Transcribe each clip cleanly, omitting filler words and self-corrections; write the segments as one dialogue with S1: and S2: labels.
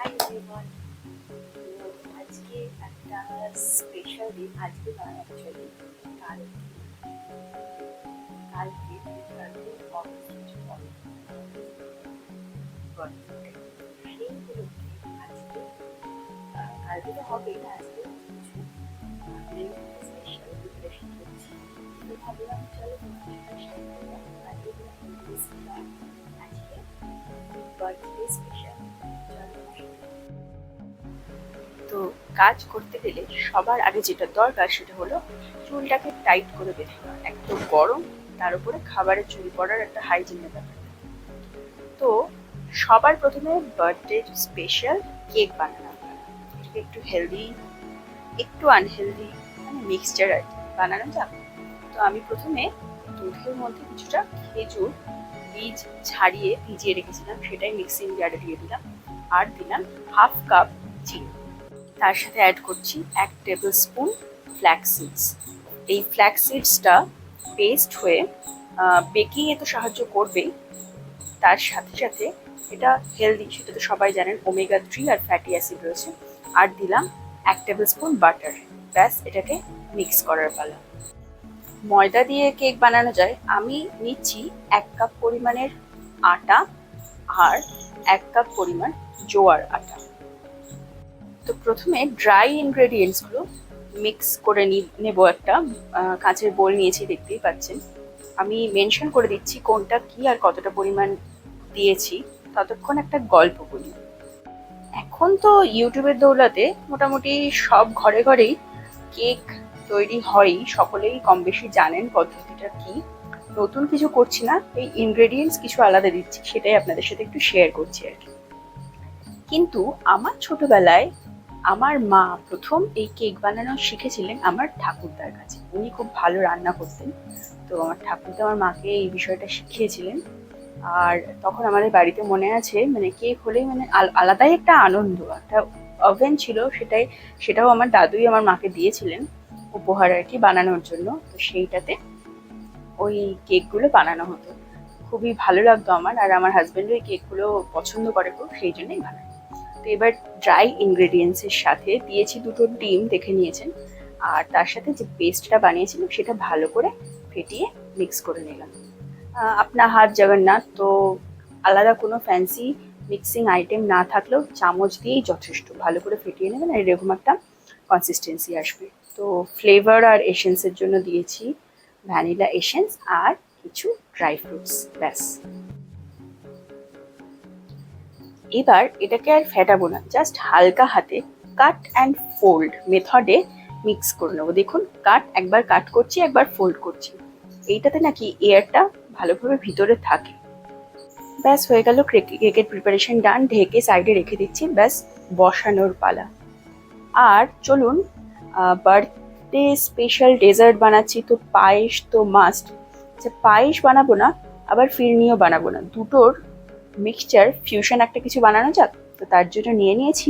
S1: Hi everyone. আজকে একটা special দিন। আজকে নয়, অ্যাকচুয়ালি কালকে সেই উপলক্ষে আজকে কালকে তো হবেই না, আজকে কিছু স্পেশাল প্রিপারেশন করছি। তো ভাবলাম চলো তোমাদের সাথে শেয়ার করলাম। আজকে আজকে বার্থডে স্পেশাল। তো কাজ করতে গেলে সবার আগে যেটা দরকার সেটা হলো চুলটাকে টাইট করে বেঁধে নেওয়া। এক তো গরম, তার উপরে খাবারে চুল পড়ার একটা হাইজিনের ব্যাপার। তো সবার প্রথমে বার্থডে স্পেশাল কেক বানানো, এটাকে একটু হেলদি একটু আনহেলদি মানে মিক্সচার আর কি বানানো যাক। তো আমি প্রথমে দুধের মধ্যে কিছুটা খেজুর বীজ ছাড়িয়ে ভিজিয়ে রেখেছিলাম, সেটাই মিক্সিং জারে দিয়ে দিলাম। আর দিলাম হাফ কাপ চিনি। তার সাথে অ্যাড করছি 1 টেবিল স্পুন ফ্ল্যাক্স সিডস। এই ফ্ল্যাক্স সিডসটা পেস্ট হয়ে বেকিংয়ে তো সাহায্য করবেই, তার সাথে সাথে এটা হেলদি, সেটা তো সবাই জানেন, ওমেগা 3 আর ফ্যাটি অ্যাসিড রয়েছে। আর দিলাম 1 টেবিল স্পুন বাটার। ব্যাস, এটাকে মিক্স করার পালা। ময়দা দিয়ে কেক বানানো যায়। আমি নিচ্ছি 1 কাপ পরিমাণের আটা আর 1 কাপ পরিমাণ জোয়ার আটা। তো প্রথমে ড্রাই ইনগ্রেডিয়েন্টসগুলো মিক্স করে নেব। একটা কাঁচের বোল নিয়েছি, দেখতেই পাচ্ছেন। আমি মেনশন করে দিচ্ছি কোনটা কি আর কতটা পরিমাণ দিয়েছি। ততক্ষণ একটা গল্প বলি। এখন তো ইউটিউবের দৌলতে মোটামুটি সব ঘরে ঘরেই কেক তৈরি হয়ই, সকলেই কম বেশি জানেন পদ্ধতিটা কি। নতুন কিছু করছি না, এই ইনগ্রেডিয়েন্টস কিছু আলাদা দিচ্ছি, সেটাই আপনাদের সাথে একটু শেয়ার করছি আর কি। কিন্তু আমার ছোটবেলায় আমার মা প্রথম এই কেক বানানো শিখেছিলেন আমার ঠাকুরদার কাছে। উনি খুব ভালো রান্না করতেন, তো আমার ঠাকুরদা আমার মাকে এই বিষয়টা শিখিয়েছিলেন। আর তখন আমাদের বাড়িতে মনে আছে, মানে কেক হলেই মানে আলাদাই একটা আনন্দ। একটা ওভেন ছিল, সেটাও আমার দাদুই আমার মাকে দিয়েছিলেন উপহার আর কি বানানোর জন্য। তো সেইটাতে ওই কেকগুলো বানানো হতো, খুবই ভালো লাগতো আমার। আর আমার হাজব্যান্ডও এই কেকগুলো পছন্দ করে খুব, সেই জন্যই বানায়। তো এবার ড্রাই ইনগ্রেডিয়েন্টসের সাথে দিয়েছি 2টো ডিম, দেখে নিয়েছেন। আর তার সাথে যে পেস্টটা বানিয়েছিলাম সেটা ভালো করে ফেটিয়ে মিক্স করে নিলাম। আপনার হাত জগন্নাথ, তো আলাদা কোনো ফ্যান্সি মিক্সিং আইটেম না থাকলেও চামচ দিয়েই যথেষ্ট। ভালো করে ফেটিয়ে নেবেন, আর এরকম একটা কনসিস্টেন্সি আসবে। তো ফ্লেভার আর এসেন্সের জন্য দিয়েছি ভ্যানিলা এসেন্স আর কিছু ড্রাই ফ্রুটস। ব্যাস, এবার এটাকে আর ফেটাবো না, জাস্ট হালকা হাতে কাট অ্যান্ড ফোল্ড মেথডে মিক্স করে নেবো। দেখুন, একবার কাট করছি, একবার ফোল্ড করছি। এইটাতে নাকি এয়ারটা ভালোভাবে ভিতরে থাকে। ব্যাস, হয়ে গেল কেকের প্রিপারেশন ডান। ঢেকে সাইডে রেখে দিচ্ছি, ব্যাস বসানোর পালা। আর চলুন, বার্থডে স্পেশাল ডেজার্ট বানাচ্ছি, তো পায়েস তো মাস্ট। আচ্ছা, পায়েস বানাবো না, আবার ফিরনিও বানাবো না, দুটোর মিক্সচার ফিউশন একটা কিছু বানানো যাক। তো তার জন্য নিয়ে নিয়েছি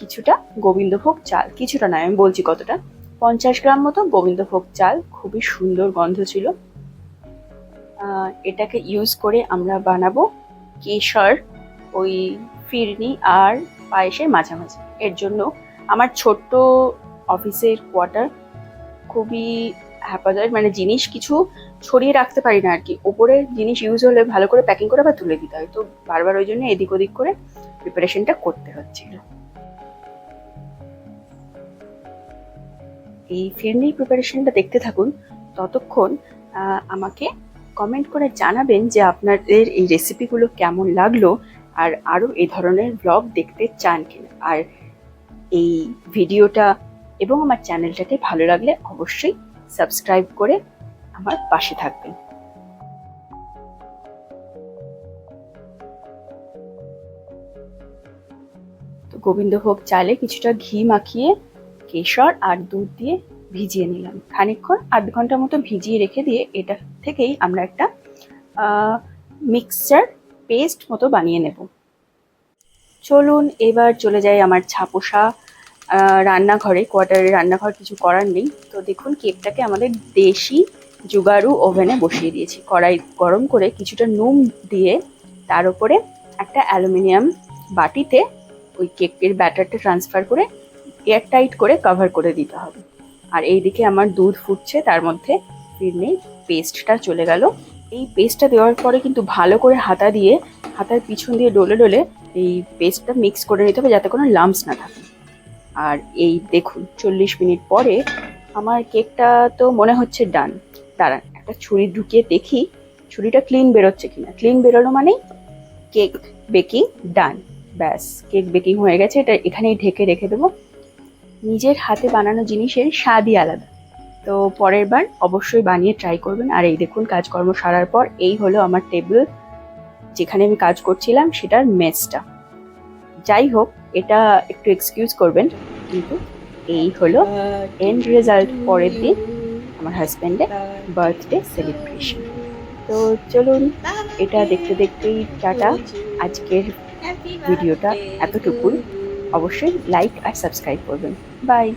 S1: কিছুটা গোবিন্দভোগ চাল। কিছুটা নয়, আমি বলছি কতটা, 50 গ্রাম মতো গোবিন্দভোগ চাল। খুবই সুন্দর গন্ধ ছিল। এটাকে ইউজ করে আমরা বানাবো কেশর ওই ফিরনি আর পায়েসের মাঝামাঝি। এর জন্য আমার ছোট্ট অফিসের কোয়ার্টার খুবই হ্যাপাজার্ড, মানে জিনিস কিছু ছড়িয়ে রাখতে পারি না আর কি। ওপরে জিনিস ইউজ হলে ভালো করে প্যাকিং করে আবার তুলে দিতে হয়, তো বারবার ওই জন্য এদিক ওদিক করে প্রিপারেশনটা করতে হচ্ছিল। এই ফিরনির প্রিপারেশনটা দেখতে থাকুন। ততক্ষণ আমাকে কমেন্ট করে জানাবেন যে আপনাদের এই রেসিপিগুলো কেমন লাগলো, আর আরও এই ধরনের ব্লগ দেখতে চান কিনা। আর এই ভিডিওটা এবং আমার চ্যানেলটাকে ভালো লাগলে অবশ্যই সাবস্ক্রাইব করে আমার পাশে থাকবেন। তো গোবিন্দভোগ চালে কিছুটা ঘি মাখিয়ে কেশর আর দুধ দিয়ে ভিজিয়ে নিলাম খানিকক্ষণ, 8 ঘন্টা মতো ভিজিয়ে রেখে দিয়ে এটা থেকেই আমরা একটা মিক্সচার পেস্ট মতো বানিয়ে নেব। চলুন এবার চলে যাই আমার ছাপোষা রান্নাঘরে। কোয়ার্টারের রান্নাঘর, কিছু করার নেই। তো দেখুন, কেকটাকে আমাদের দেশি জুগারু ওভেনে বসিয়ে দিয়েছি। কড়াই গরম করে কিছুটা নুন দিয়ে তার উপরে একটা অ্যালুমিনিয়াম বাটিতে ওই কেকের ব্যাটারটা ট্রান্সফার করে এয়ার টাইট করে কভার করে দিতে হবে। আর এইদিকে আমার দুধ ফুটছে, তার মধ্যে ফিরনে পেস্টটা চলে গেল। এই পেস্টটা দেওয়ার পরে কিন্তু ভালো করে হাতার পিছন দিয়ে ডলে ডলে এই পেস্টটা মিক্স করে নিতে হবে যাতে কোনো লাম্পস না থাকে। আর এই দেখুন 40 মিনিট পরে আমার কেকটা তো মনে হচ্ছে ডান। দাঁড়ান একটা ছুরি ঢুকিয়ে দেখি ছুরিটা ক্লিন বেরোচ্ছে কিনা। ক্লিন বেরোনো মানেই কেক বেকিং ডান। ব্যাস, কেক বেকিং হয়ে গেছে। এটা এখানেই ঢেকে রেখে দেবো। নিজের হাতে বানানো জিনিসের স্বাদই আলাদা। তো পরের বার অবশ্যই বানিয়ে ট্রাই করবেন। আর এই দেখুন কাজকর্ম সারার পর এই হলো আমার টেবিল, যেখানে আমি কাজ করছিলাম সেটার মেসটা। যাই হোক, এটা একটু এক্সকিউজ করবেন, কিন্তু এই হলো এন্ড রেজাল্ট পরের দিন আমার হাজব্যান্ডের বার্থডে সেলিব্রেশন। তো চলুন, এটা দেখতে দেখতেই টাটা। আজকের ভিডিওটা এতটুকুই। অবশ্যই লাইক আর সাবস্ক্রাইব করবেন। বাই।